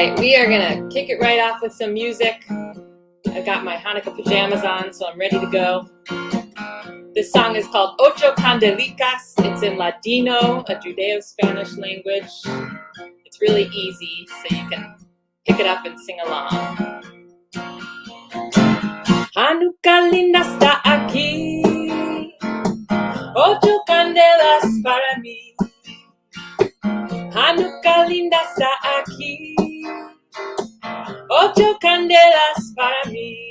right, we are gonna kick it right off with some music. I got my Hanukkah pajamas on, so I'm ready to go. This song is called Ocho Candelicas. It's in Ladino, a Judeo-Spanish language. It's really easy, so you can pick it up and sing along. Hanukkah linda está aquí, ocho candelas para mí. Hanukkah linda está aquí, ocho candelas para mí.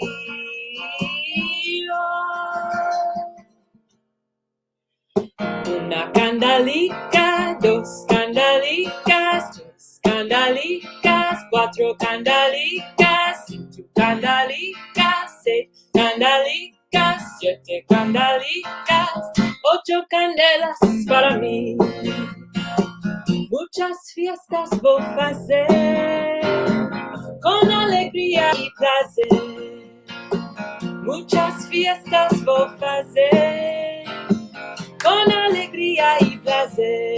Una candalica, dos candalicas, tres candalicas, cuatro candalicas, cinco candalicas, seis candalicas, siete candalicas, ocho candelas para mí. Muchas fiestas voy a hacer con alegría y placer. Muchas fiestas voy a hacer con alegría y placer.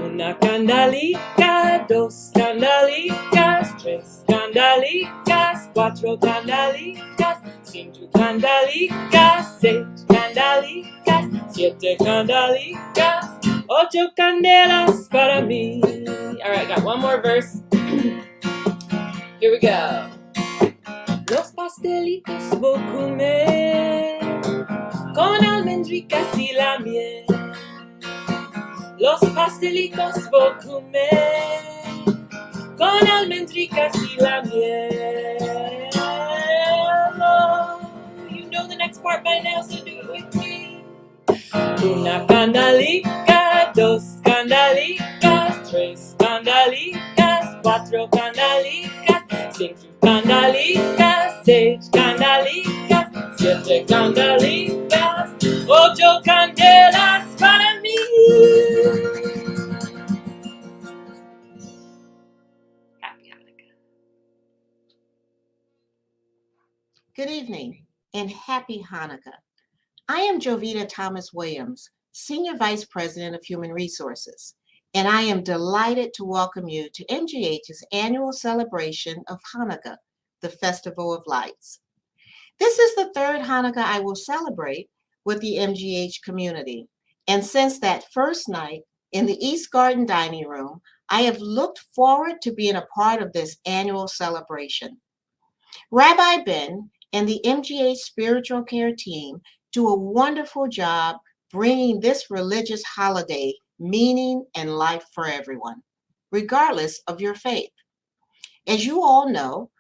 Una candalica, dos candalicas, tres candalicas, cuatro candalicas, cinco candalicas, seis candalicas, siete candalicas, ocho candelas para mí. All right, got one more verse. Here we go. Los pastelitos voy a comer con almendricas y la miel. Los pastelitos voy a comer con almendricas y la miel. Oh, you know the next part by now, so do it with me. Una candalica, dos candalicas, tres candalicas, cuatro candalicas, cinco candalicas, seis candalicas, siete candalicas, ocho candelas para mí. Happy Hanukkah. Good evening and happy Hanukkah. I am Jovita Thomas Williams, Senior Vice President of Human Resources, and I am delighted to welcome you to MGH's annual celebration of Hanukkah, the Festival of Lights. This is the third Hanukkah I will celebrate with the MGH community, and since that first night in the East Garden Dining Room, I have looked forward to being a part of this annual celebration. Rabbi Ben and the MGH Spiritual Care team do a wonderful job bringing this religious holiday meaning and life for everyone, regardless of your faith. As you all know,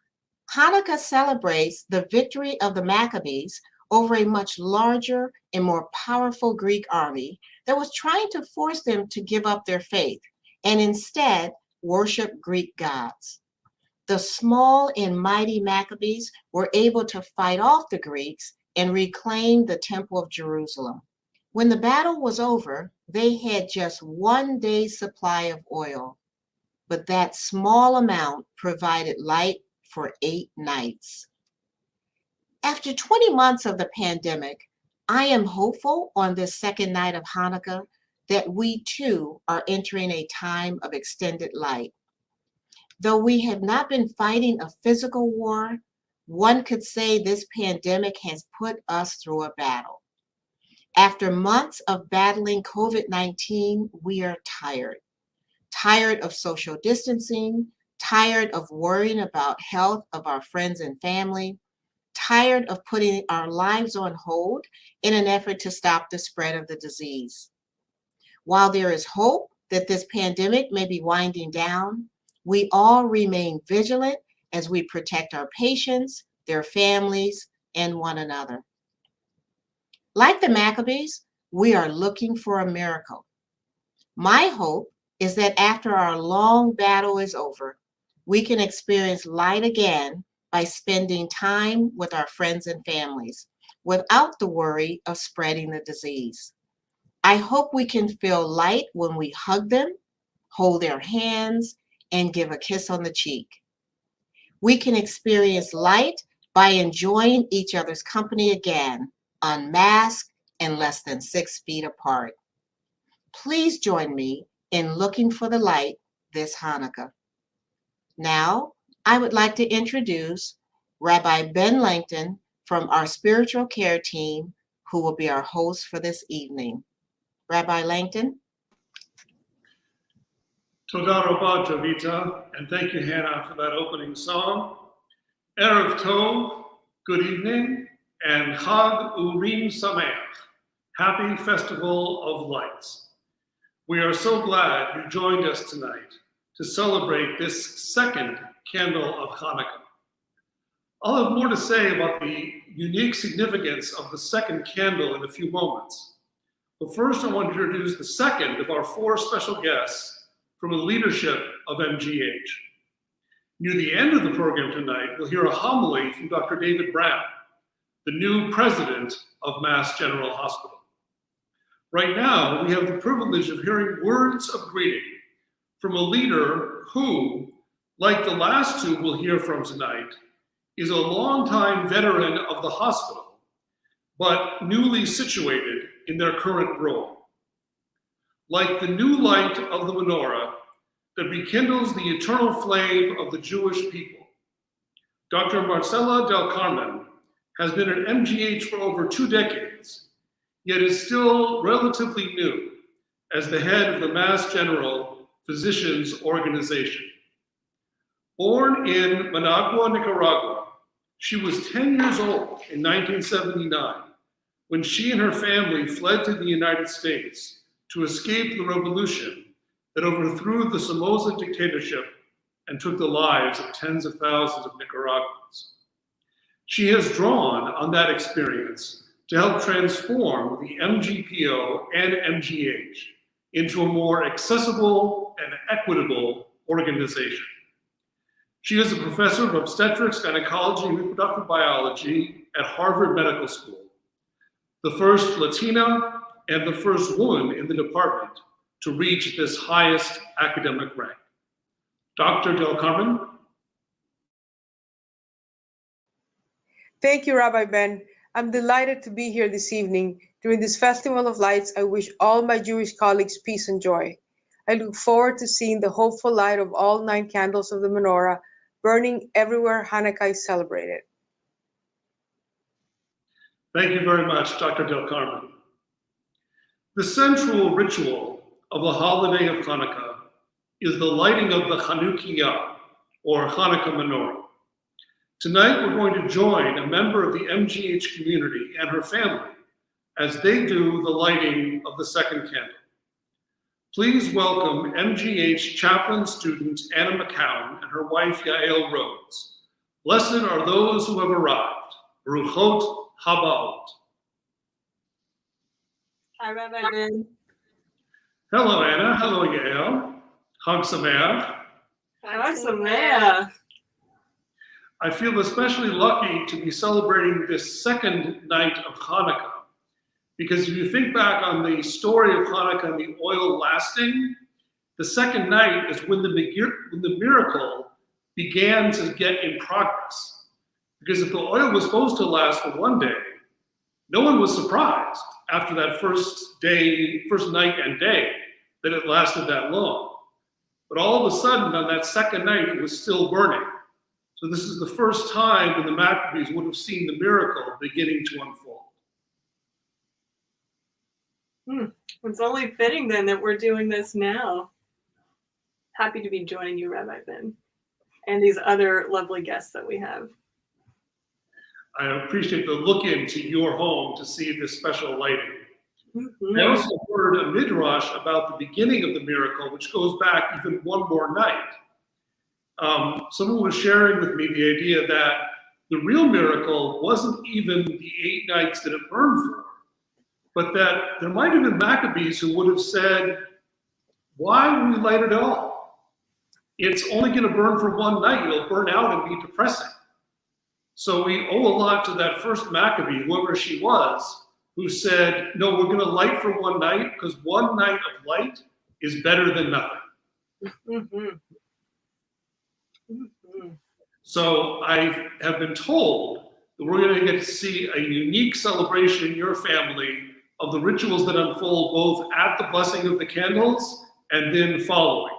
Hanukkah celebrates the victory of the Maccabees over a much larger and more powerful Greek army that was trying to force them to give up their faith and instead worship Greek gods. The small and mighty Maccabees were able to fight off the Greeks and reclaim the Temple of Jerusalem. When the battle was over, they had just 1 day's supply of oil, but that small amount provided light for 8 nights. After 20 months of the pandemic, I am hopeful on this second night of Hanukkah that we too are entering a time of extended light. Though we have not been fighting a physical war, one could say this pandemic has put us through a battle. After months of battling COVID-19, we are tired of social distancing, tired of worrying about health of our friends and family, tired of putting our lives on hold in an effort to stop the spread of the disease. While there is hope that this pandemic may be winding down, we all remain vigilant as we protect our patients, their families, and one another. Like the Maccabees, we are looking for a miracle. My hope is that after our long battle is over, we can experience light again by spending time with our friends and families without the worry of spreading the disease. I hope we can feel light when we hug them, hold their hands, and give a kiss on the cheek. We can experience light by enjoying each other's company again, unmasked and less than 6 feet apart. Please join me in looking for the light this Hanukkah. Now, I would like to introduce Rabbi Ben Langton from our spiritual care team, who will be our host for this evening. Rabbi Langton. Toda Rabba Jovita, and thank you, Hannah, for that opening song. Erev Tov, good evening, and Chag Urim Sameach, happy Festival of Lights. We are so glad you joined us tonight to celebrate this second candle of Hanukkah. I'll have more to say about the unique significance of the second candle in a few moments. But first, I want to introduce the second of our 4 special guests from the leadership of MGH. Near the end of the program tonight, we'll hear a homily from Dr. David Brown, the new president of Mass General Hospital. Right now, we have the privilege of hearing words of greeting from a leader who, like the last 2 we'll hear from tonight, is a longtime veteran of the hospital, but newly situated in their current role. Like the new light of the menorah that rekindles the eternal flame of the Jewish people, Dr. Marcela Del Carmen has been at MGH for over 2 decades, yet is still relatively new as the head of the Mass General Physicians Organization. Born in Managua, Nicaragua, she was 10 years old in 1979 when she and her family fled to the United States to escape the revolution that overthrew the Somoza dictatorship and took the lives of tens of thousands of Nicaraguans. She has drawn on that experience to help transform the MGPO and MGH into a more accessible and equitable organization. She is a professor of obstetrics, gynecology, and reproductive biology at Harvard Medical School, the first Latina and the first woman in the department to reach this highest academic rank. Dr. Del Carmen. Thank you, Rabbi Ben. I'm delighted to be here this evening. During this Festival of Lights, I wish all my Jewish colleagues peace and joy. I look forward to seeing the hopeful light of all 9 candles of the menorah burning everywhere Hanukkah is celebrated. Thank you very much, Dr. Del Carmen. The central ritual of the holiday of Hanukkah is the lighting of the Chanukah, or Hanukkah menorah. Tonight, we're going to join a member of the MGH community and her family as they do the lighting of the second candle. Please welcome MGH chaplain student Anna McCown and her wife Yael Rhodes. Blessed are those who have arrived. Baruchot Habaot. Hi, Rabbi Ben. Hello, Anna. Hello, Yael. Chag Sameach. Chag Sameach. I feel especially lucky to be celebrating this second night of Hanukkah, because if you think back on the story of Hanukkah and the oil lasting, the second night is when the miracle began to get in progress. Because if the oil was supposed to last for 1 day, no one was surprised after that first night and day, that it lasted that long. But all of a sudden, on that second night, it was still burning. So this is the first time when the Maccabees would have seen the miracle beginning to unfold. It's only fitting then that we're doing this now. Happy to be joining you, Rabbi Ben, and these other lovely guests that we have. I appreciate the look into your home to see this special lighting. Mm-hmm. I also heard a midrash about the beginning of the miracle, which goes back even 1 more night. Someone was sharing with me the idea that the real miracle wasn't even the 8 nights that it burned for, but that there might have been Maccabees who would have said, why would we light it all? It's only going to burn for 1 night. It'll burn out and be depressing. So we owe a lot to that first Maccabee, whoever she was, who said, no, we're going to light for 1 night because 1 night of light is better than nothing. Mm-hmm. Mm-hmm. So I have been told that we're going to get to see a unique celebration in your family of the rituals that unfold both at the blessing of the candles and then following.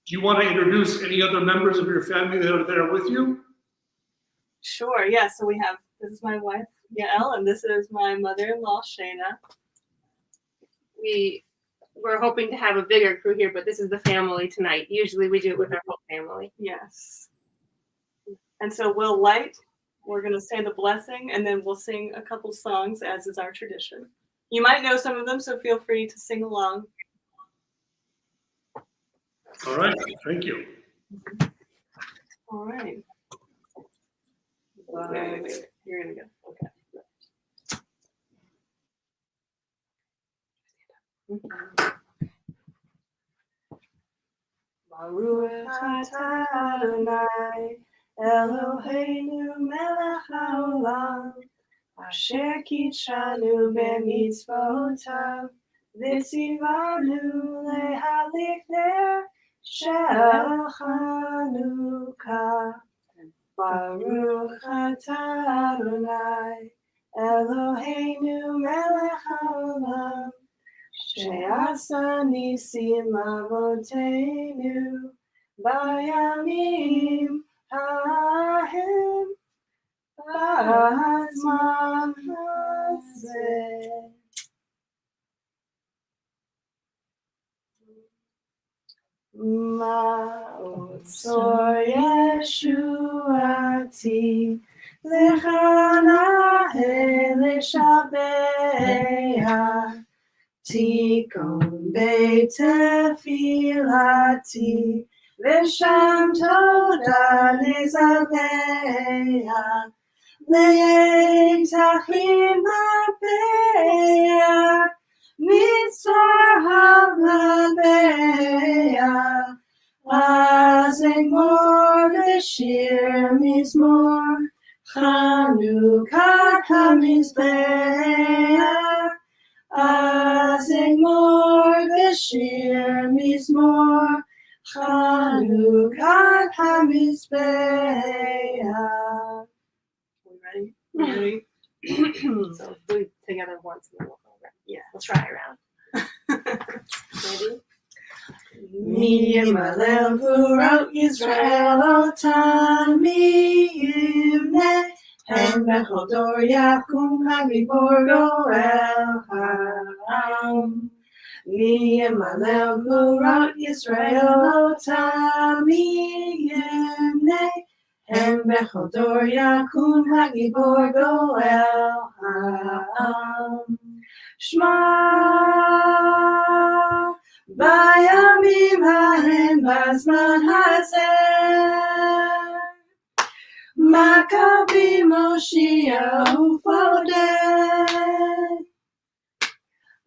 Do you want to introduce any other members of your family that are there with you? Sure, yeah, so this is my wife, Yael, and this is my mother-in-law, Shayna. We're hoping to have a bigger crew here, but this is the family tonight. Usually we do it with our whole family. Yes. And so we're going to say the blessing, and then we'll sing a couple songs, as is our tradition. You might know some of them, so feel free to sing along. All right, thank you. All right. Wait. You're going to go. Okay. Baruch atah Adonai Eloheinu melech haolam asher kitshanu b'mitzvotav v'tzivanu lehadlik ner shel Chanukah. Baruch atah Adonai Eloheinu melech haolam she'asa nisim avotenu bayamim hahem b'zman hazeh. Ma'otzor Yeshuati lechanahe leshabeha tikon beit tefilati v'sham toda nezabeha le'etachim labeha mitzvah halabeha azemor v'shir mizmor Chanukah kamizbeha azemor v'shir mizmor Chanukah kamizbeha. We ready? So do it together once and then we'll go around. Yeah. We'll try around. Ready? Mi Yisrael v'urot Yisrael otam mi yivne Hem bechol dor yakum hagibor goel ha'am. Mi Yisrael v'urot Yisrael otam mi yivne Hem bechol dor yakum hagibor goel ha'am. Shema Bayamim hahem bazman hazeh Maccabi Moshiach ufodeh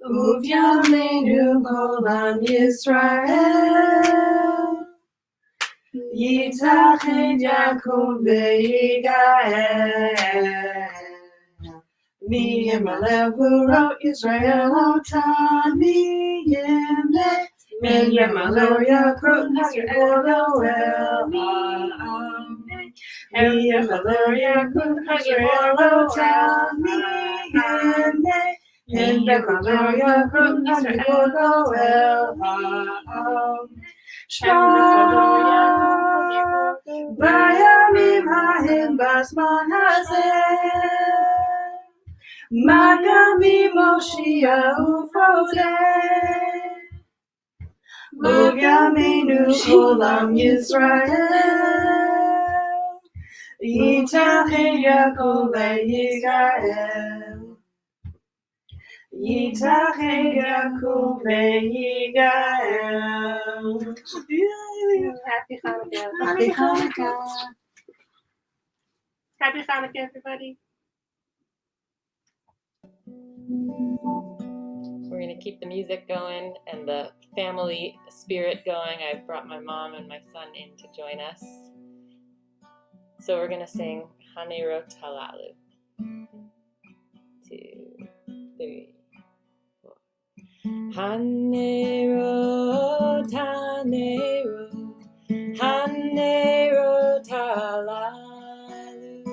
Uvyameinu kol am Yisrael Yitached Yaakov ve'yigael Mi Yimalev v'urot Yisrael otam mi yimneh Men Yimalev Yaakov Yisrael oel ha'am Men Yimalev Yaakov Yisrael otam mi yimneh Men Yimalev Yaakov Yisrael oel ha'am Shema Bayamim hahem bazman hazeh Maccabi Moshiach ufodeh Uvyameinu kol am Yisrael Yitached Yaakov ve'yigael Yitached Yaakov ve'yigael. Happy Hanukkah. Happy Hanukkah. Happy Hanukkah, everybody. We're going to keep the music going and the family spirit going. I've brought my mom and my son in to join us. So we're going to sing Hanerot Halalu. 2, 3, 4. Hanerot, Hanerot, Hanerot Halalu.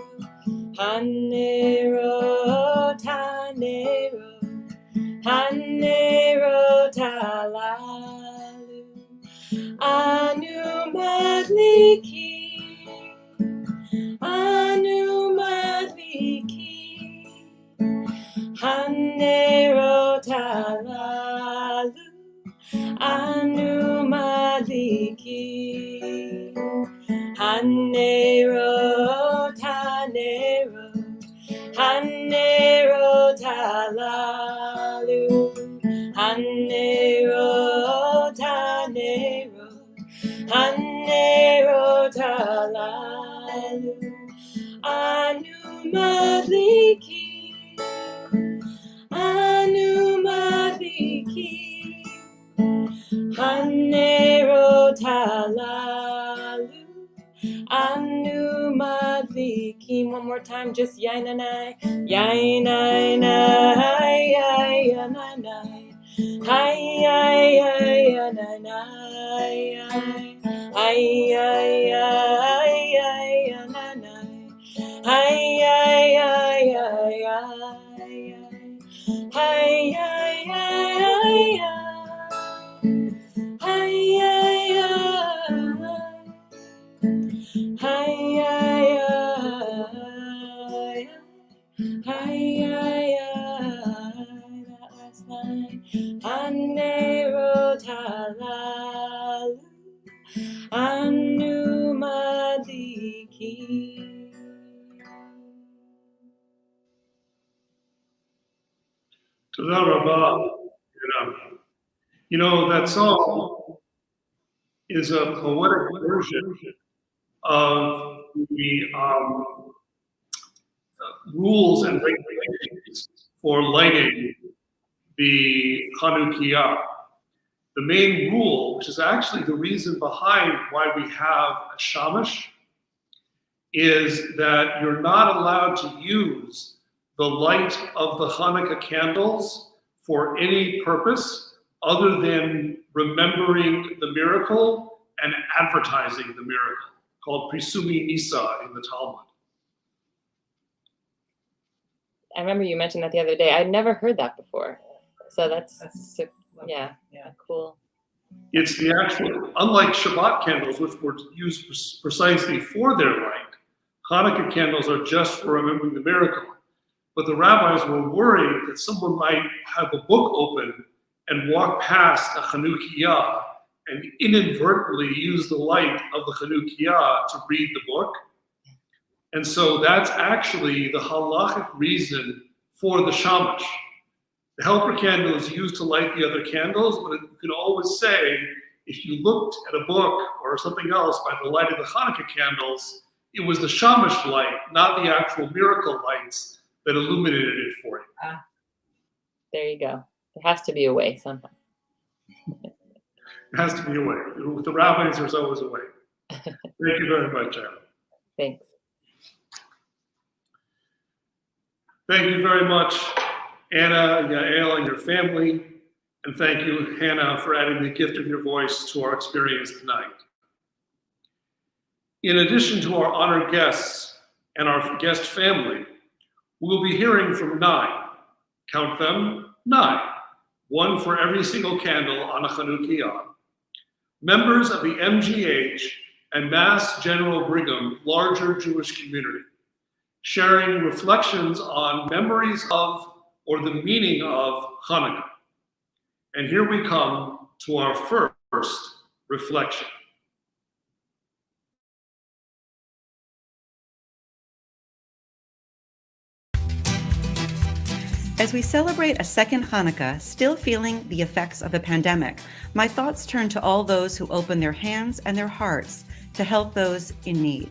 Hanerot, Hanerot, Hanero talalu, anu madliki, anu madliki, Hanero talalu, anu madliki, Hanero tanero, Hanero talalu, Hanero tanero, Hanero talalu, anu madliki, anu madliki, Hanero talalu, anu madliki. One more time, just yainanai, yainai, yainanai, hi, yainanai, hi, yainanai, hi, that last line. Hanero talalu, anu madliki. Toda rabah. You know, that song is a poetic version of the rules and regulations for lighting the Chanukah. The main rule, which is actually the reason behind why we have a shamash, is that you're not allowed to use the light of the Hanukkah candles for any purpose other than remembering the miracle and advertising the miracle, called Prisumi Nisa in the Talmud. I remember you mentioned that the other day. I'd never heard that before. So that's yeah, cool. It's the actual, unlike Shabbat candles, which were used precisely for their light, Hanukkah candles are just for remembering the miracle. But the rabbis were worried that someone might have a book open and walk past a Chanukah and inadvertently use the light of the Chanukah to read the book. And so that's actually the halachic reason for the shamash. The helper candle is used to light the other candles, but you can always say, if you looked at a book or something else by the light of the Hanukkah candles, it was the shamash light, not the actual miracle lights that illuminated it for you. There you go. There has to be a way somehow. It has to be a way. With the rabbis, there's always a way. Thank you very much, Anna. Thanks. Thank you very much, Anna, Yael, and your family. And thank you, Hannah, for adding the gift of your voice to our experience tonight. In addition to our honored guests and our guest family, we will be hearing from 9. Count them, 9. 1 for every single candle on a Chanukah. Members of the MGH and Mass General Brigham larger Jewish community, sharing reflections on memories of or the meaning of Hanukkah. And here we come to our first reflection. As we celebrate a second Hanukkah, still feeling the effects of the pandemic, my thoughts turn to all those who open their hands and their hearts to help those in need.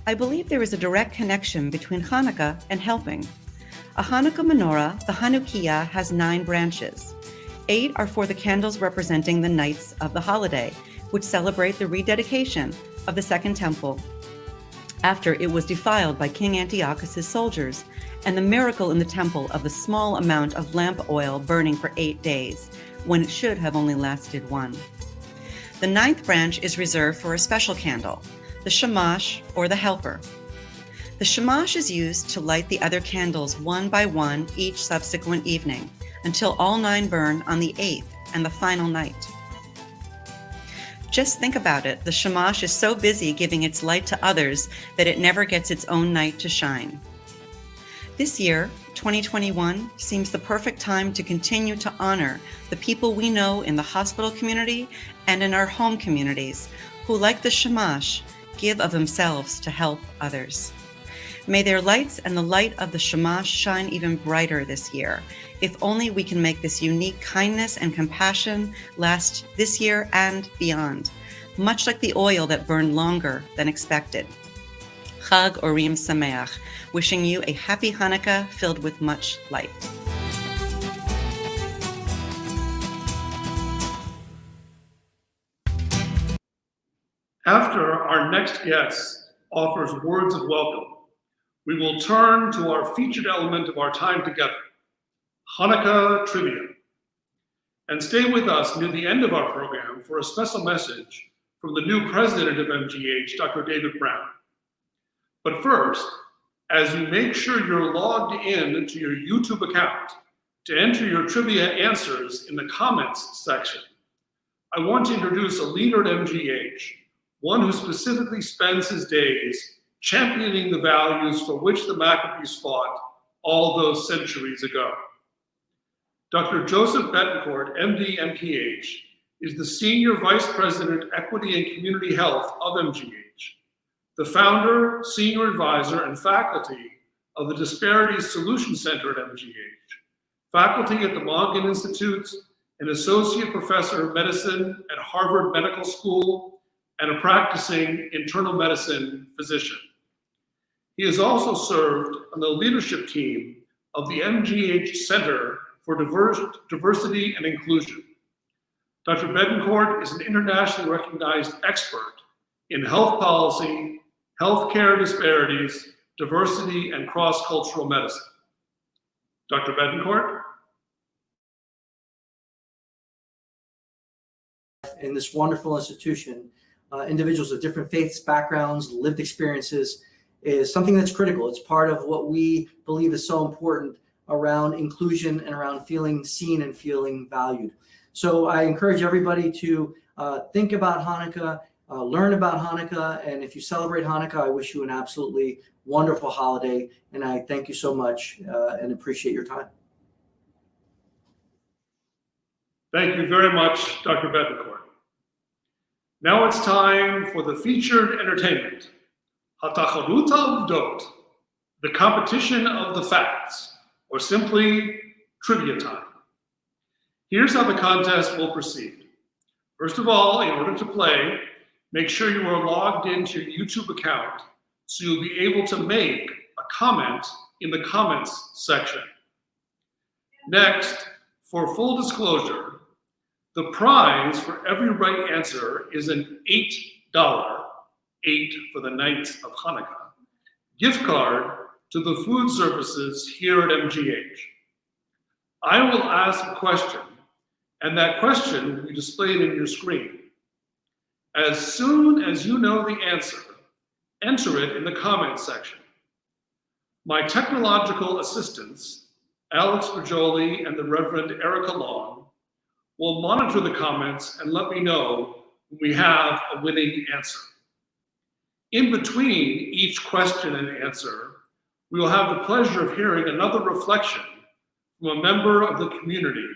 I believe there is a direct connection between Hanukkah and helping. A Hanukkah menorah, the Chanukiah, has 9 branches. 8 are for the candles representing the nights of the holiday, which celebrate the rededication of the Second Temple after it was defiled by King Antiochus' soldiers, and the miracle in the temple of the small amount of lamp oil burning for 8 days, when it should have only lasted 1. The 9th branch is reserved for a special candle, the shamash, or the helper. The shamash is used to light the other candles one by one each subsequent evening, until all 9 burn on the 8th and the final night. Just think about it, the shamash is so busy giving its light to others that it never gets its own night to shine. This year, 2021, seems the perfect time to continue to honor the people we know in the hospital community and in our home communities who, like the shamash, give of themselves to help others. May their lights and the light of the shamash shine even brighter this year, if only we can make this unique kindness and compassion last this year and beyond, much like the oil that burned longer than expected. Chag Urim Sameach, wishing you a happy Hanukkah filled with much light. After our next guest offers words of welcome, we will turn to our featured element of our time together, Hanukkah Trivia. And stay with us near the end of our program for a special message from the new president of MGH, Dr. David Brown. But first, as you make sure you're logged in to your YouTube account to enter your trivia answers in the comments section, I want to introduce a leader at MGH, one who specifically spends his days championing the values for which the Maccabees fought all those centuries ago. Dr. Joseph Betancourt, MD, MPH, is the Senior Vice President, Equity and Community Health of MGH, the founder, senior advisor, and faculty of the Disparities Solution Center at MGH, faculty at the Mongan Institute, an associate professor of medicine at Harvard Medical School, and a practicing internal medicine physician. He has also served on the leadership team of the MGH Center for Diversity and Inclusion. Dr. Betancourt is an internationally recognized expert in health policy, healthcare disparities, diversity, and cross-cultural medicine. Dr. Betancourt? In this wonderful institution, individuals of different faiths, backgrounds, lived experiences, is something that's critical. It's part of what we believe is so important around inclusion and around feeling seen and feeling valued. So I encourage everybody to think about Hanukkah, learn about Hanukkah, and if you celebrate Hanukkah, I wish you an absolutely wonderful holiday, and I thank you so much and appreciate your time. Thank you very much, Dr. Betancourt. Now it's time for the featured entertainment, Hatacharut Avdot, the competition of the facts, or simply trivia time. Here's how the contest will proceed. First of all, in order to play, make sure you are logged into your YouTube account so you'll be able to make a comment in the comments section. Next, for full disclosure, the prize for every right answer is an $8, 8 for the Knights of Hanukkah, gift card to the food services here at MGH. I will ask a question, and that question will be displayed in your screen. As soon as you know the answer, enter it in the comments section. My technological assistants, Alex Bajoli and the Reverend Erica Long, will monitor the comments and let me know when we have a winning answer. In between each question and answer, we will have the pleasure of hearing another reflection from a member of the community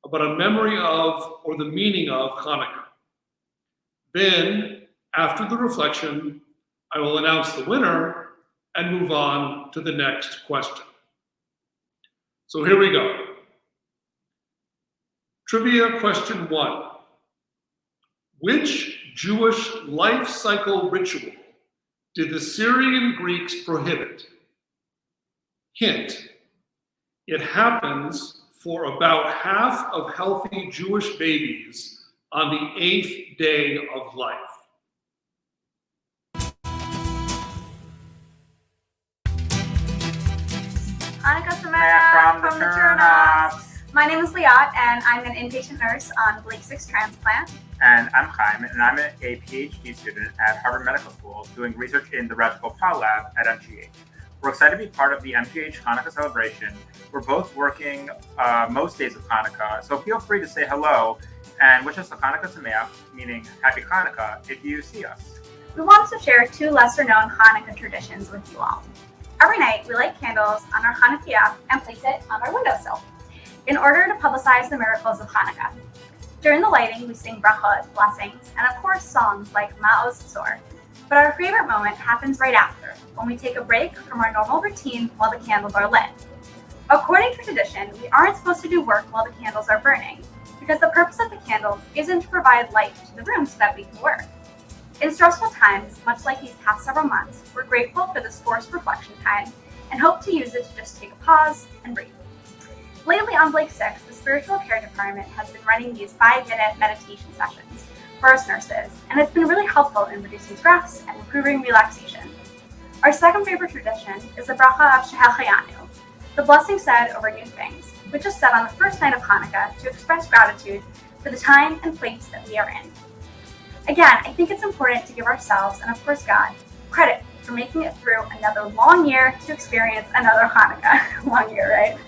about a memory of or the meaning of Hanukkah. Then, after the reflection, I will announce the winner and move on to the next question. So here we go. Trivia question 1. Which Jewish life cycle ritual did the Syrian Greeks prohibit? Hint, it happens for about half of healthy Jewish babies on the 8th day of life. Hanukkah Sameach from the Chanukah. My name is Liat, and I'm an inpatient nurse on Blake 6 transplant. And I'm Chaim, and I'm a PhD student at Harvard Medical School doing research in the reticle pod lab at MGH. We're excited to be part of the MGH Hanukkah celebration. We're both working most days of Hanukkah, so feel free to say hello and wish us a Chanukah Sameach, meaning Happy Hanukkah, if you see us. We want to share two lesser-known Hanukkah traditions with you all. Every night, we light candles on our Hanukkah app and place it on our windowsill in order to publicize the miracles of Hanukkah. During the lighting, we sing brachot, blessings, and of course songs like Ma'oz Tzor. But our favorite moment happens right after, when we take a break from our normal routine while the candles are lit. According to tradition, we aren't supposed to do work while the candles are burning, because the purpose of the candles isn't to provide light to the room so that we can work. In stressful times, much like these past several months, we're grateful for this forced reflection time and hope to use it to just take a pause and breathe. Lately on Blake 6, the spiritual care department has been running these 5-minute meditation sessions for us nurses, and it's been really helpful in reducing stress and improving relaxation. Our second favorite tradition is the bracha of Shehecheyanu, the blessing said over new things, which is said on the first night of Hanukkah to express gratitude for the time and place that we are in. Again, I think it's important to give ourselves, and of course God, credit for making it through another long year to experience another Hanukkah. Long year, right?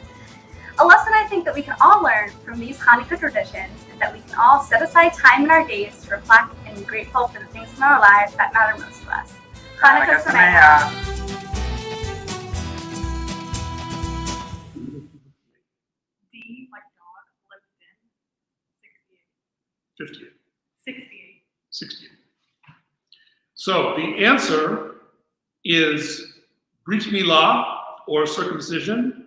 A lesson I think that we can all learn from these Hanukkah traditions is that we can all set aside time in our days to reflect and be grateful for the things in our lives that matter most to us. Chanukah Sameach. D, like dog, lived in 58. 68. 68. So the answer is Brit Milah, or circumcision.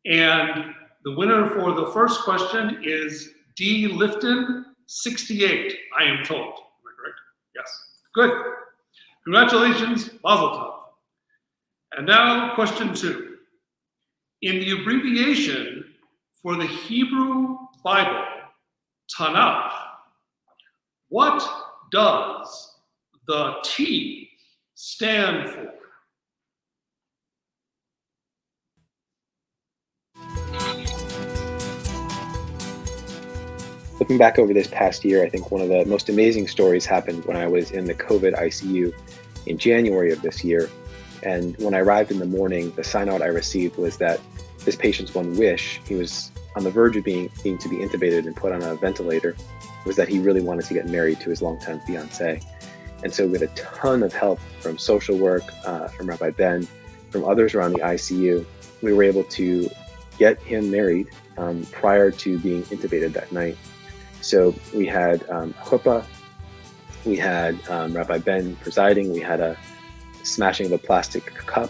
And the winner for the first question is D. Lifton, 68, I am told. Am I correct? Yes. Good. Congratulations, Mazel Tov. And now question 2. In the abbreviation for the Hebrew Bible, Tanakh, what does the T stand for? Looking back over this past year, I think one of the most amazing stories happened when I was in the COVID ICU in January of this year. And when I arrived in the morning, the sign out I received was that this patient's one wish, he was on the verge of being to be intubated and put on a ventilator, was that he really wanted to get married to his longtime fiancée. And so with a ton of help from social work, from Rabbi Ben, from others around the ICU, we were able to get him married prior to being intubated that night. So we had chuppah, we had Rabbi Ben presiding, we had a smashing of a plastic cup,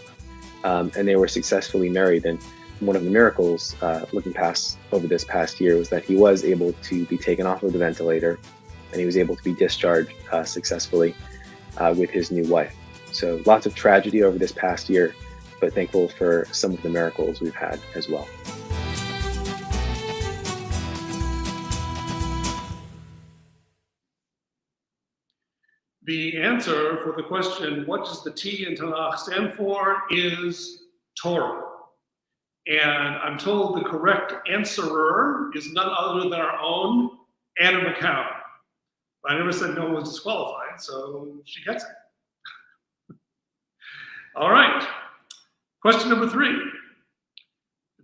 and they were successfully married. And one of the miracles looking past over this past year was that he was able to be taken off of the ventilator and he was able to be discharged successfully with his new wife. So lots of tragedy over this past year, but thankful for some of the miracles we've had as well. The answer for the question, what does the T in Tanakh stand for, is Torah. And I'm told the correct answerer is none other than our own Anna McCown. But I never said no one was disqualified, so she gets it. All right. Question number 3.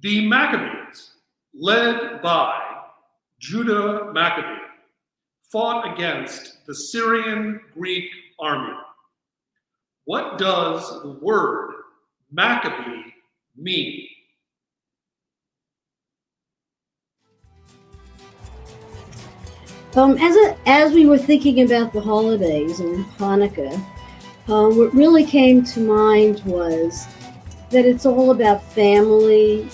The Maccabees, led by Judah Maccabee, fought against the Syrian Greek army. What does the word Maccabee mean? As we were thinking about the holidays and Hanukkah, what really came to mind was that it's all about family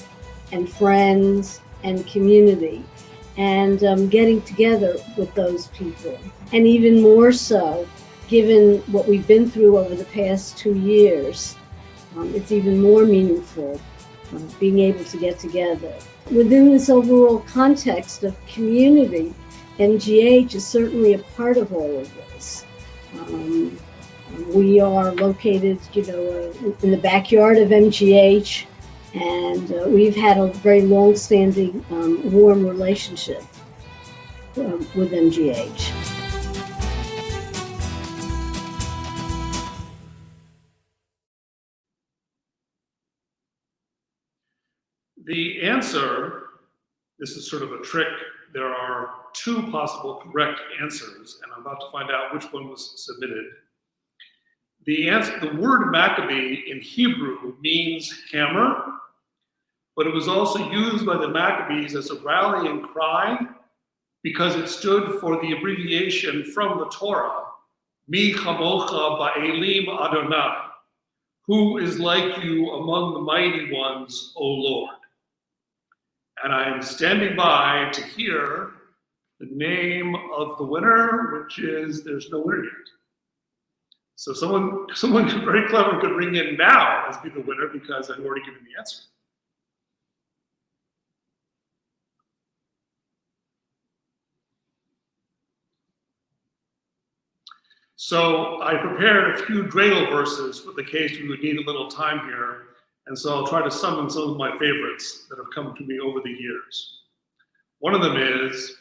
and friends and community and getting together with those people. And even more so, given what we've been through over the past 2 years, it's even more meaningful being able to get together. Within this overall context of community, MGH is certainly a part of all of this. We are located, in the backyard of MGH, and we've had a very long-standing, warm relationship with MGH. The answer, this is sort of a trick. There are two possible correct answers, and I'm about to find out which one was submitted. The word Maccabee in Hebrew means hammer, but it was also used by the Maccabees as a rallying cry because it stood for the abbreviation from the Torah, Mi chamocha ba'elim Adonai, who is like you among the mighty ones, O Lord. And I am standing by to hear the name of the winner, which is, there's no winner yet. So someone very clever could ring in now as be the winner because I've already given the answer. So I prepared a few dreidel verses for the case we would need a little time here. And so I'll try to summon some of my favorites that have come to me over the years. One of them is,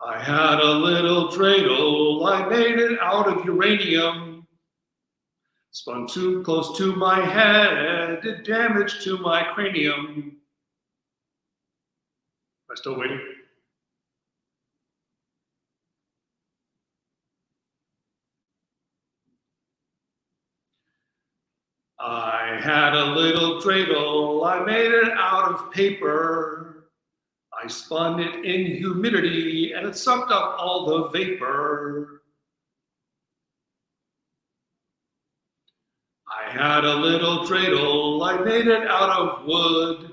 I had a little dreidel, I made it out of uranium. Spun too close to my head, did damage to my cranium. Am I still waiting? I had a little dreidel, I made it out of paper. I spun it in humidity and it sucked up all the vapor. I had a little dreidel, I made it out of wood.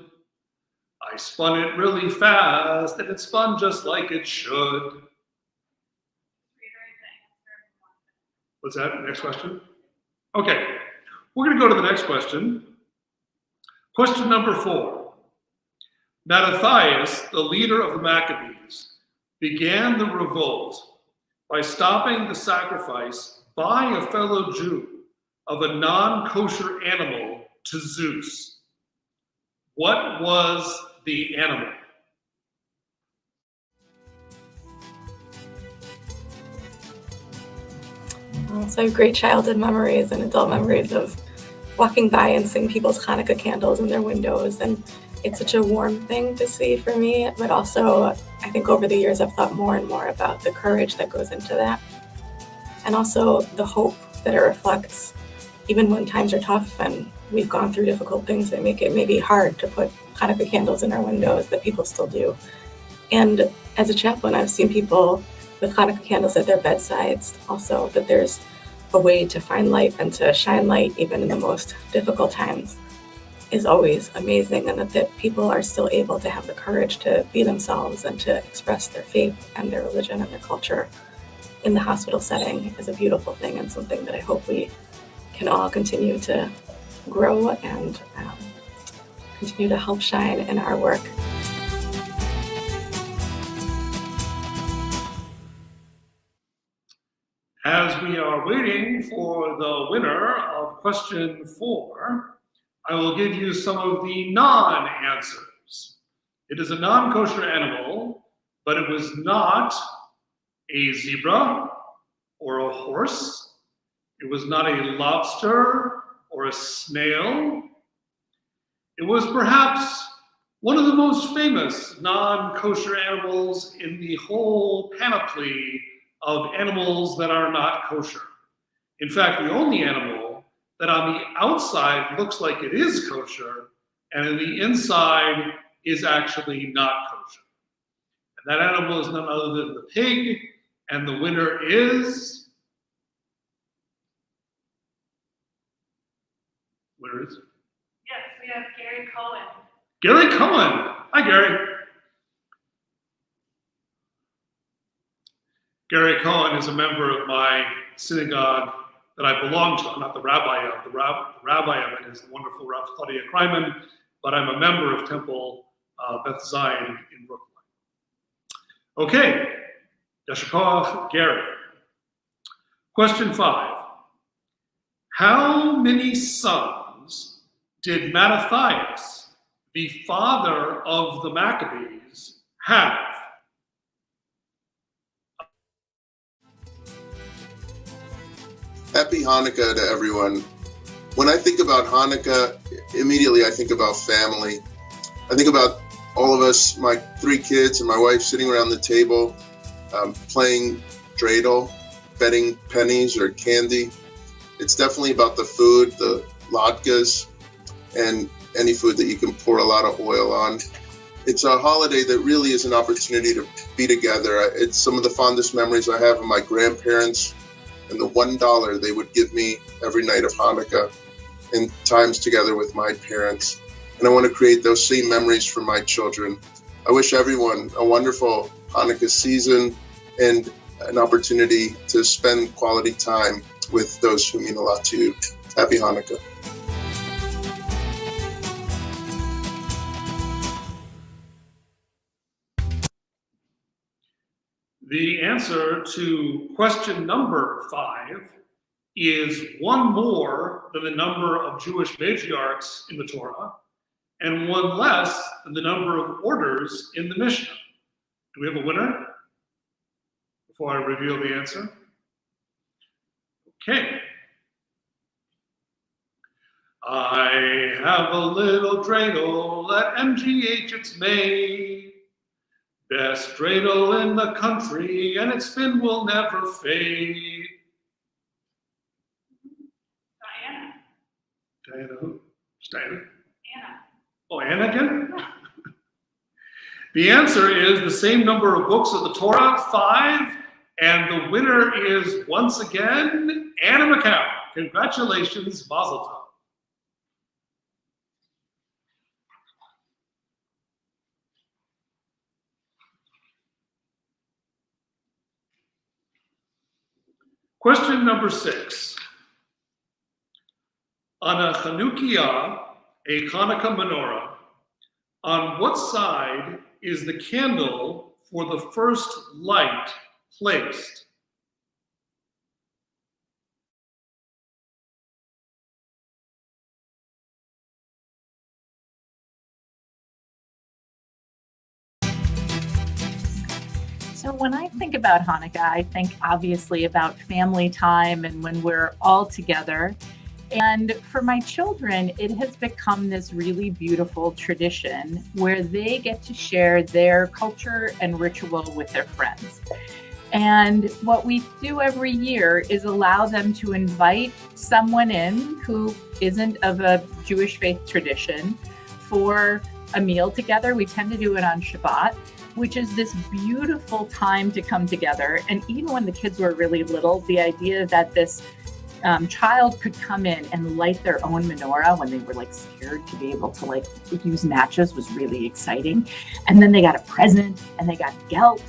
I spun it really fast and it spun just like it should. What's that? Next question? Okay. We're going to go to the next question. Question number 4. Mattathias, the leader of the Maccabees, began the revolt by stopping the sacrifice by a fellow Jew of a non-kosher animal to Zeus. What was the animal? So I have great childhood memories and adult memories of walking by and seeing people's Hanukkah candles in their windows, and it's such a warm thing to see for me, but also I think over the years I've thought more and more about the courage that goes into that, and also the hope that it reflects even when times are tough and we've gone through difficult things that make it maybe hard to put Hanukkah candles in our windows, that people still do. And as a chaplain, I've seen people with Hanukkah candles at their bedsides also, that there's a way to find light and to shine light even in the most difficult times is always amazing, and that people are still able to have the courage to be themselves and to express their faith and their religion and their culture in the hospital setting is a beautiful thing, and something that I hope we can all continue to grow and continue to help shine in our work. As we are waiting for the winner of question 4, I will give you some of the non-answers. It is a non-kosher animal, but it was not a zebra or a horse. It was not a lobster or a snail. It was perhaps one of the most famous non-kosher animals in the whole panoply of animals that are not kosher. In fact, the only animal that on the outside looks like it is kosher and on the inside is actually not kosher. And that animal is none other than the pig, and the winner is? Winner is? Yes, we have Gary Cohen. Gary Cohen. Hi, Gary. Gary Cohen is a member of my synagogue that I belong to. I'm not the rabbi of. The rabbi of it is the wonderful Rav Claudia Kreiman, but I'm a member of Temple Beth Zion in Brooklyn. Okay, Yasher Koach, Gary. Question 5. How many sons did Mattathias, the father of the Maccabees, have? Happy Hanukkah to everyone. When I think about Hanukkah, immediately I think about family. I think about all of us, my 3 kids and my wife, sitting around the table, playing dreidel, betting pennies or candy. It's definitely about the food, the latkes, and any food that you can pour a lot of oil on. It's a holiday that really is an opportunity to be together. It's some of the fondest memories I have of my grandparents and the $1 they would give me every night of Hanukkah and times together with my parents. And I want to create those same memories for my children. I wish everyone a wonderful Hanukkah season and an opportunity to spend quality time with those who mean a lot to you. Happy Hanukkah. The answer to question number 5 is one more than the number of Jewish matriarchs in the Torah and one less than the number of orders in the Mishnah. Do we have a winner before I reveal the answer? Okay. I have a little dreidel at MGH it's made. Best dreidel in the country, and its spin will never fade. Diana. Diana who? Diana? Anna. Oh, Anna again? The answer is the same number of books of the Torah, 5, and the winner is once again Anna McCown. Congratulations, Mazel Tov. Question number 6. On a Chanukah, a Hanukkah menorah, on what side is the candle for the first light placed? So when I think about Hanukkah, I think obviously about family time and when we're all together. And for my children, it has become this really beautiful tradition where they get to share their culture and ritual with their friends. And what we do every year is allow them to invite someone in who isn't of a Jewish faith tradition for a meal together. We tend to do it on Shabbat, which is this beautiful time to come together. And even when the kids were really little, the idea that this child could come in and light their own menorah when they were like scared to be able to like use matches was really exciting. And then they got a present and they got gelt.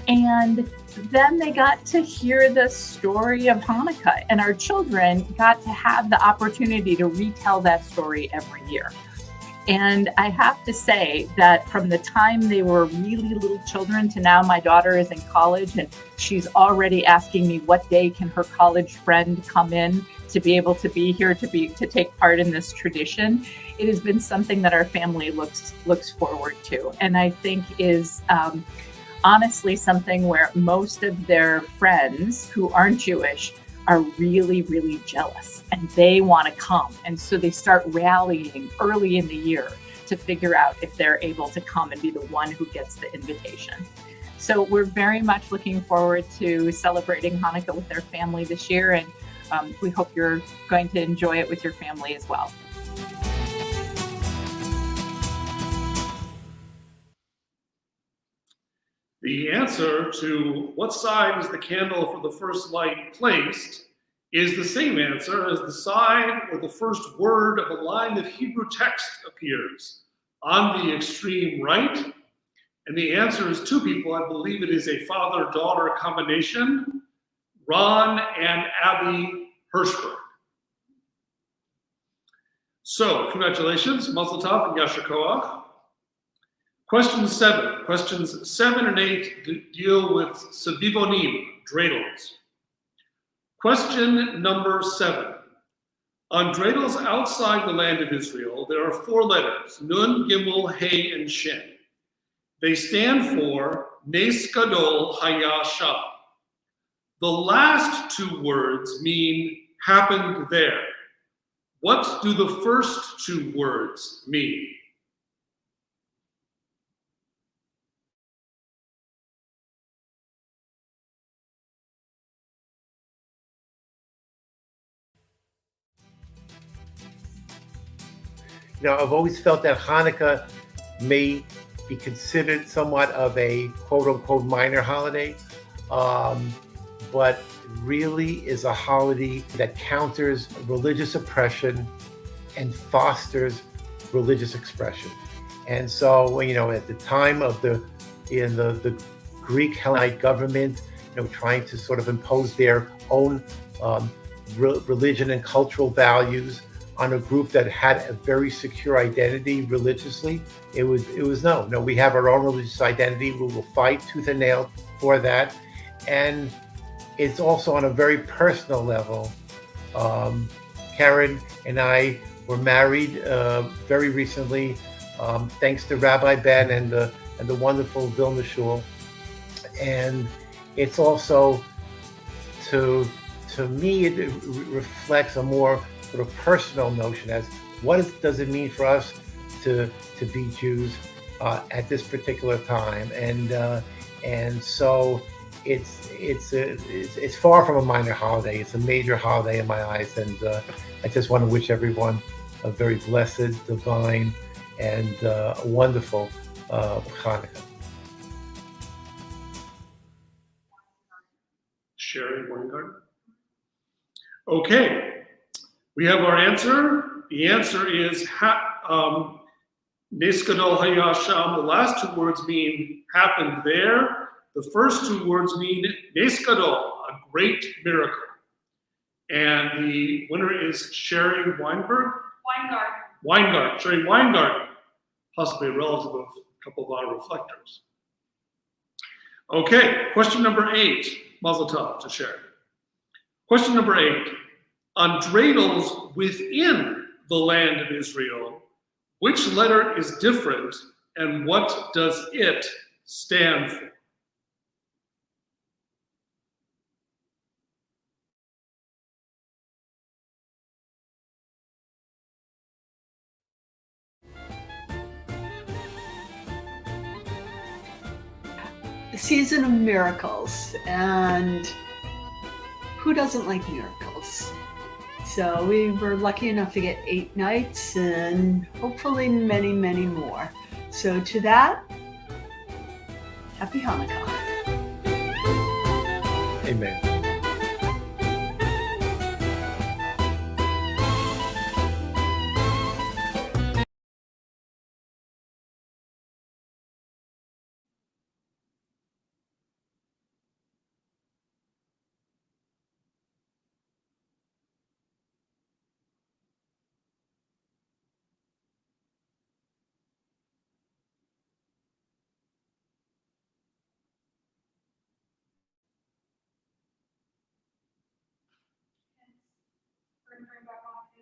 And then they got to hear the story of Hanukkah. And our children got to have the opportunity to retell that story every year. And I have to say that from the time they were really little children to now my daughter is in college and she's already asking me what day can her college friend come in to be able to be here to take part in this tradition. It has been something that our family looks forward to, and I think is honestly something where most of their friends who aren't Jewish are really, really jealous and they want to come. And so they start rallying early in the year to figure out if they're able to come and be the one who gets the invitation. So we're very much looking forward to celebrating Hanukkah with their family this year. And we hope you're going to enjoy it with your family as well. The answer to what side is the candle for the first light placed is the same answer as the side where the first word of a line of Hebrew text appears, on the extreme right. And the answer is 2 people. I believe it is a father-daughter combination, Ron and Abby Hirschberg. So, congratulations, Mazel Tov and Yasher Koach. Question 7. Questions 7 and 8 deal with Savivonim, dreidels. Question number 7. On dreidels outside the land of Israel, there are 4 letters, Nun, Gimel, Hey, and Shin. They stand for Nes Gadol Haya Sham. The last 2 words mean happened there. What do the first 2 words mean? I've always felt that Hanukkah may be considered somewhat of a quote-unquote minor holiday, but really is a holiday that counters religious oppression and fosters religious expression. And so, at the time of the Greek Hellenite government, trying to sort of impose their own religion and cultural values on a group that had a very secure identity religiously, it was no, we have our own religious identity. We will fight tooth and nail for that. And it's also on a very personal level. Karen and I were married very recently, thanks to Rabbi Ben and the wonderful Vilna Shul. And it's also, to me, it reflects a more sort of personal notion as does it mean for us to be Jews at this particular time, and so it's far from a minor holiday. It's a major holiday in my eyes, and I just want to wish everyone a very blessed, divine, and wonderful Hanukkah. Sherry Weingarten. Okay, we have our answer. The answer is Nes Gadol Haya Sham. The last two words mean happened there. The first two words mean Nes Gadol, a great miracle. And the winner is Sherry Weingarten. Sherry Weingarten, possibly a relative of a couple of our reflectors. Okay, question number 8. Mazel tov to Sherry. Question number 8. On dreidels within the land of Israel, which letter is different and what does it stand for? The season of miracles, and who doesn't like miracles? So we were lucky enough to get 8 nights and hopefully many, many more. So to that, happy Hanukkah. Amen.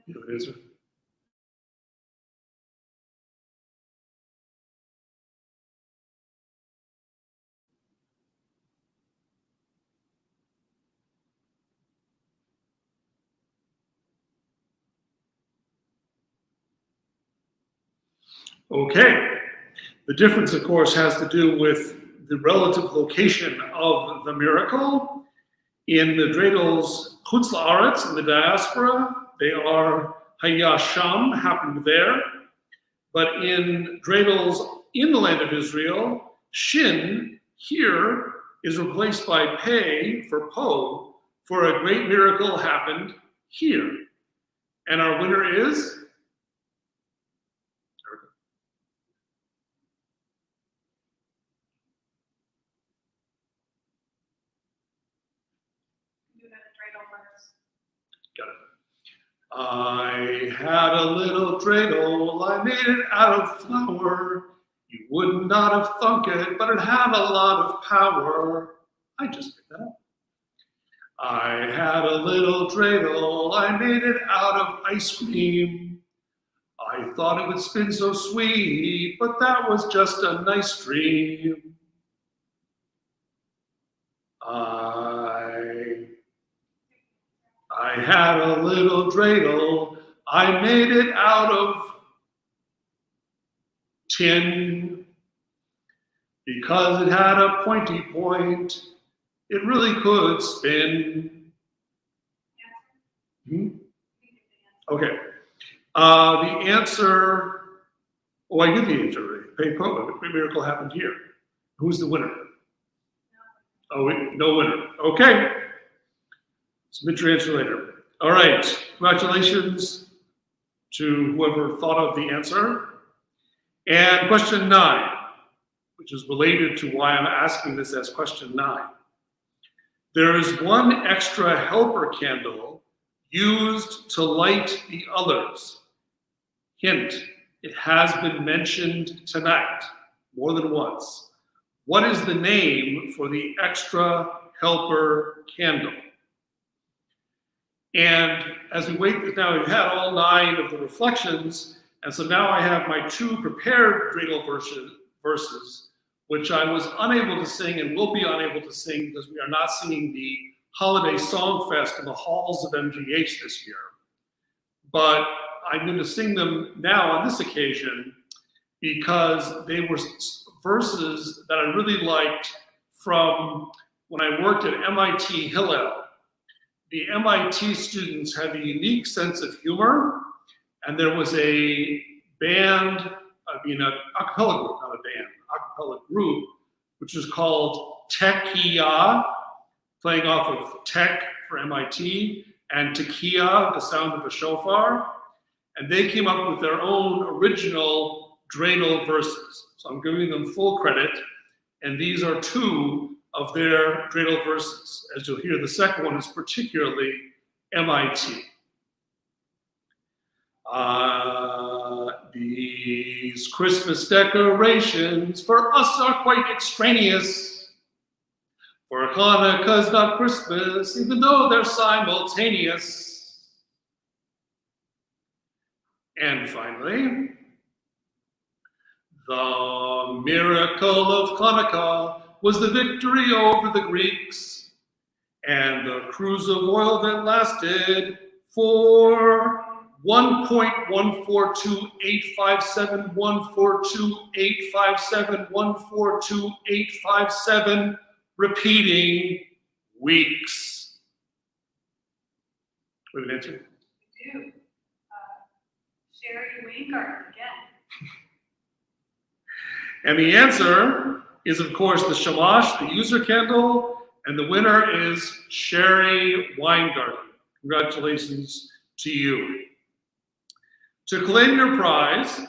It is. Okay. The difference, of course, has to do with the relative location of the miracle. In the dreidels chutz la'aretz, in the diaspora, they are Haya Sham, happened there. But in dreidels in the land of Israel, Shin, here, is replaced by Pei for Po, for a great miracle happened here. And our winner is? Got it. I had a little dreidel, I made it out of flour. You would not have thunk it, but it had a lot of power. I just picked that up. I had a little dreidel, I made it out of ice cream. I thought it would spin so sweet, but that was just a nice dream. I had a little dreidel, I made it out of tin. Because it had a pointy point, it really could spin. Okay. The answer, oh, I knew the answer already. Pei Po, a great miracle happened here. Who's the winner? Oh, no winner. Okay. Submit your answer later. All right. Congratulations to whoever thought of the answer. And question 9, which is related to why I'm asking this as question 9. There is one extra helper candle used to light the others. Hint, it has been mentioned tonight more than once. What is the name for the extra helper candle? And as we wait, now we've had all 9 of the reflections, and so now I have my 2 prepared dreidel verses, which I was unable to sing and will be unable to sing because we are not singing the Holiday Song Fest in the halls of MGH this year. But I'm going to sing them now on this occasion because they were verses that I really liked from when I worked at MIT Hillel. The MIT students have a unique sense of humor, and there was a band, an a cappella group, not a band, a cappella group, which was called Tekiah, playing off of tech for MIT, and Tekiah, the sound of a shofar. And they came up with their own original dreidel verses. So I'm giving them full credit. And these are 2 of their dreidel verses. As you'll hear, the second one is particularly MIT. These Christmas decorations for us are quite extraneous. For Hanukkah's not Christmas, even though they're simultaneous. And finally, the miracle of Chanukah was the victory over the Greeks, and the cruse of oil that lasted for 1.1428571428571428557 repeating weeks. We have an answer? We do. Sherry Wingard again. And the answer is, of course, the shamash, the user candle, and the winner is Sherry Weingarten. Congratulations to you. To claim your prize,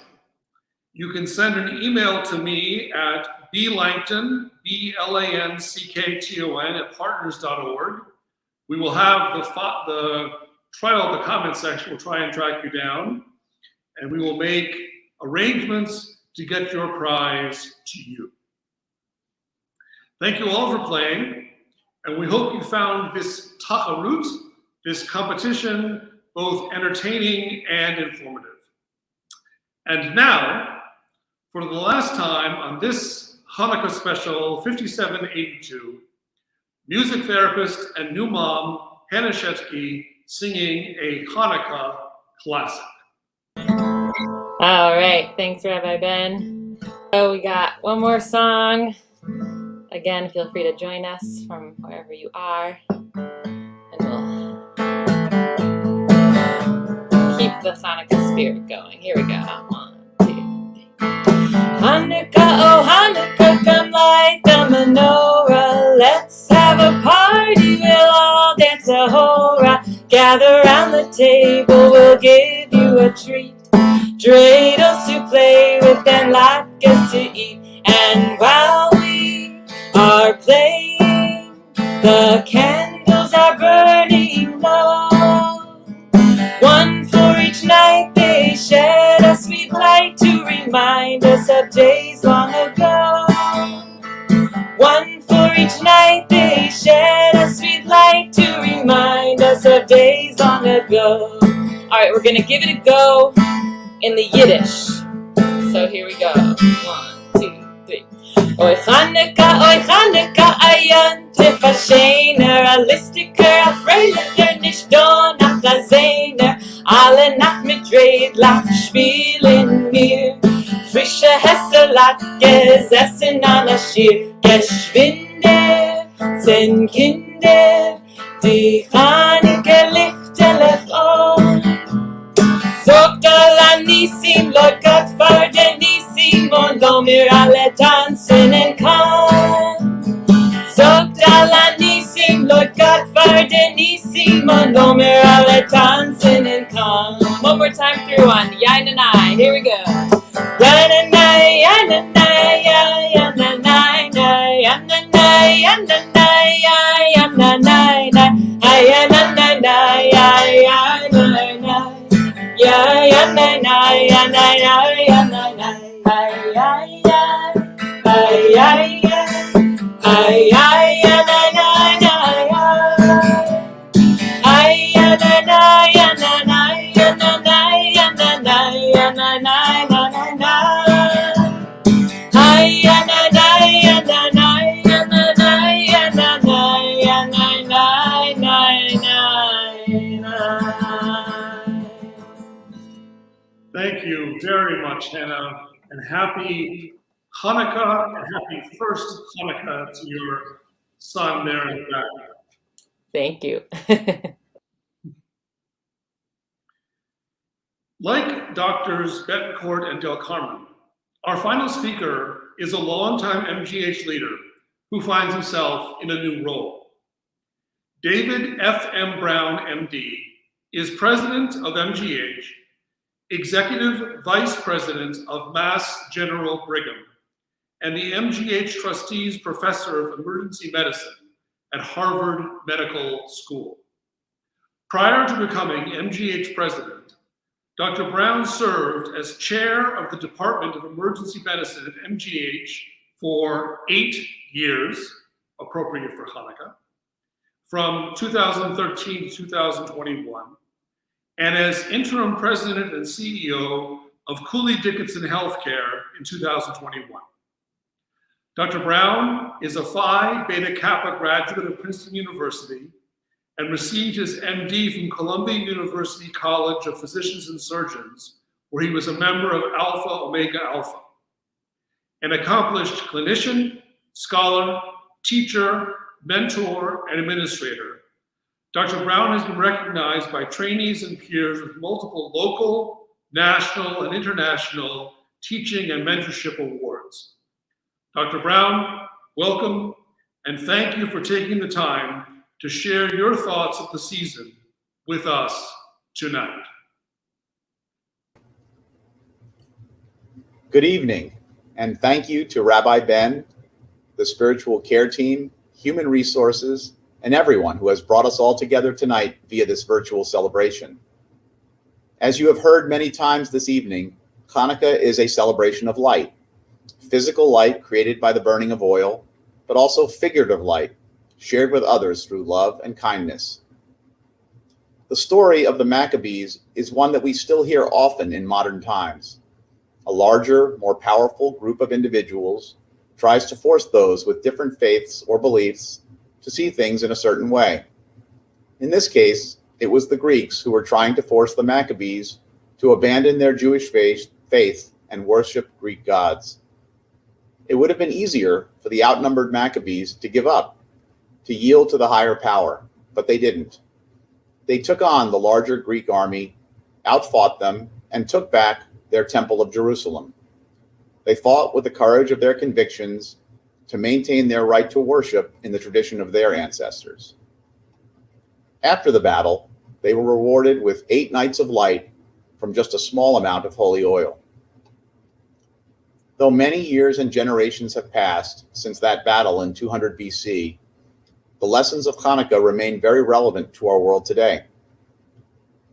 you can send an email to me at blangton, BLANCKTON @partners.org. We will have the trial, the comment section will try and track you down, and we will make arrangements to get your prize to you. Thank you all for playing, and we hope you found this tacharut, this competition, both entertaining and informative. And now, for the last time on this Hanukkah special 5782, music therapist and new mom, Hannah Shetsky, singing a Hanukkah classic. All right, thanks, Rabbi Ben. So we got one more song. Again, feel free to join us from wherever you are, and we'll keep the Hanukkah spirit going. Here we go. 1, 2, 3. Hanukkah, oh Hanukkah, come light the menorah. Let's have a party, we'll all dance a hora. Gather round the table, we'll give you a treat. Dreidels to play with and latkes to eat. And while we are playing, the candles are burning low. One for each night they shed a sweet light to remind us of days long ago. One for each night they shed a sweet light to remind us of days long ago. All right, we're gonna give it a go in the Yiddish. So here we go. 1, 2, 3. Oy Chanukah, ayan tifashener, a listiker, a freilicher, nicht da nach la Zehner, alle Nacht mit Dreidlach spielen wir. Frische Hesselat gesessen an der Schir, geschwinde, 10 Kinder, die Chanukah lichterlich on. Sogt Nissim, Lord Gott für den Nissim, und komm wir alle tanzen in Kahn. Sogt alle Nissim, Lord Gott für den Nissim, und komm wir alle tanzen in Kahn. One more time through on Yainanai. Here we go. Yainanai, Yainanai, Yainanai, Yainanai, Yainanai, Yainanai, Yainanai, Yainanai. Yeah, yeah, na na, yeah, na na, yeah, na na, ay, ay, ay, ay, ay, ay, ay, yeah, na na, na, ay, yeah, na na, yeah, na na, yeah, na na, yeah, na na, yeah, na na, na na, na. Ay, yeah, na na, yeah, na na, yeah, na na, yeah, na na, yeah, na na, na na. Thank you very much, Hannah, and happy Hanukkah and happy first Hanukkah to your son there in the back. Thank you. Like Doctors Betancourt and Del Carmen, our final speaker is a longtime MGH leader who finds himself in a new role. David F.M. Brown, MD, is president of MGH, executive vice president of Mass General Brigham, and the MGH trustees professor of emergency medicine at Harvard Medical School. Prior to becoming MGH president, Dr. Brown served as chair of the Department of Emergency Medicine at MGH for 8 years, appropriate for Hanukkah, from 2013 to 2021, and as interim president and CEO of Cooley Dickinson Healthcare in 2021. Dr. Brown is a Phi Beta Kappa graduate of Princeton University and received his MD from Columbia University College of Physicians and Surgeons, where he was a member of Alpha Omega Alpha. An accomplished clinician, scholar, teacher, mentor, and administrator, Dr. Brown has been recognized by trainees and peers with multiple local, national, and international teaching and mentorship awards. Dr. Brown, welcome, and thank you for taking the time to share your thoughts of the season with us tonight. Good evening, and thank you to Rabbi Ben, the spiritual care team, human resources, and everyone who has brought us all together tonight via this virtual celebration. As you have heard many times this evening, Hanukkah is a celebration of light, physical light created by the burning of oil, but also figurative light, shared with others through love and kindness. The story of the Maccabees is one that we still hear often in modern times. A larger, more powerful group of individuals tries to force those with different faiths or beliefs to see things in a certain way. In this case, it was the Greeks who were trying to force the Maccabees to abandon their Jewish faith and worship Greek gods. It would have been easier for the outnumbered Maccabees to give up, to yield to the higher power, but they didn't. They took on the larger Greek army, outfought them, and took back their Temple of Jerusalem. They fought with the courage of their convictions to maintain their right to worship in the tradition of their ancestors. After the battle, they were rewarded with 8 nights of light from just a small amount of holy oil. Though many years and generations have passed since that battle in 200 BC, the lessons of Hanukkah remain very relevant to our world today.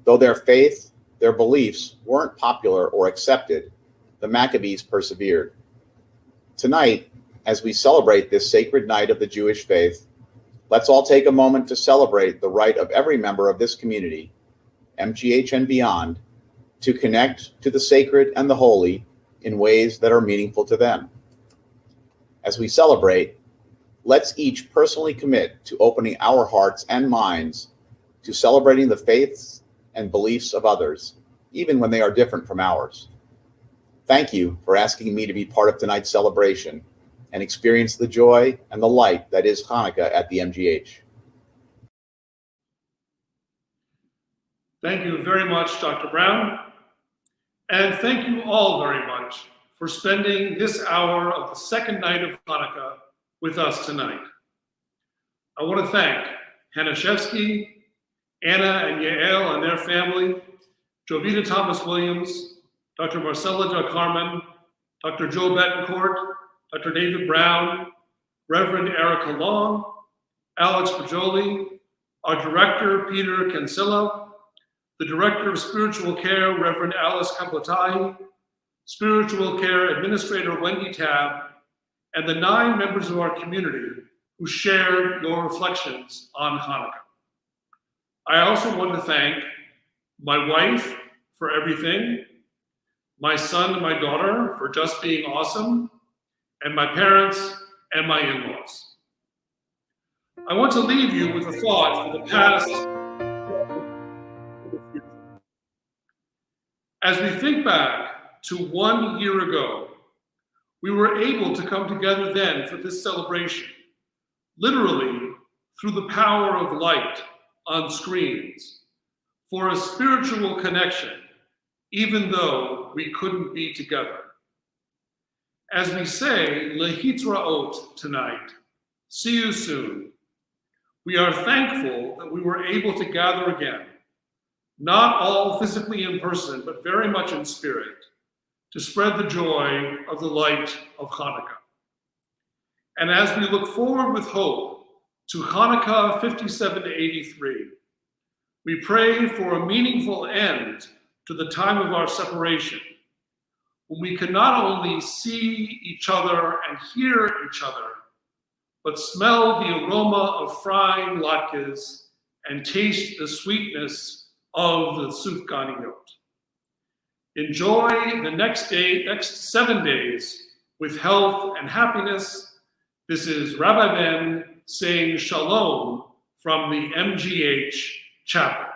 Though their faith, their beliefs weren't popular or accepted, the Maccabees persevered. Tonight, as we celebrate this sacred night of the Jewish faith, let's all take a moment to celebrate the right of every member of this community, MGH and beyond, to connect to the sacred and the holy in ways that are meaningful to them. As we celebrate, let's each personally commit to opening our hearts and minds to celebrating the faiths and beliefs of others, even when they are different from ours. Thank you for asking me to be part of tonight's celebration and experience the joy and the light that is Hanukkah at the MGH. Thank you very much, Dr. Brown. And thank you all very much for spending this hour of the second night of Hanukkah with us tonight. I want to thank Hanashevsky, Anna and Yael and their family, Jovita Thomas Williams, Dr. Marcella Del Carmen, Dr. Joe Betancourt, Dr. David Brown, Reverend Erica Long, Alex Pajoli, our director, Peter Cancilla, the director of spiritual care, Reverend Alice Kapotahi, spiritual care administrator, Wendy Tabb, and the 9 members of our community who shared your reflections on Hanukkah. I also want to thank my wife for everything, my son and my daughter for just being awesome, and my parents and my in-laws. I want to leave you with a thought for the past. As we think back to 1 year ago, we were able to come together then for this celebration, literally through the power of light on screens, for a spiritual connection, even though we couldn't be together. As we say, lehitraot tonight, see you soon. We are thankful that we were able to gather again, not all physically in person, but very much in spirit, to spread the joy of the light of Hanukkah. And as we look forward with hope to Hanukkah 5783, we pray for a meaningful end to the time of our separation, when we can not only see each other and hear each other, but smell the aroma of frying latkes and taste the sweetness of the sufganiyot. Enjoy the next 7 days with health and happiness. This is Rabbi Ben saying shalom from the MGH Chapel.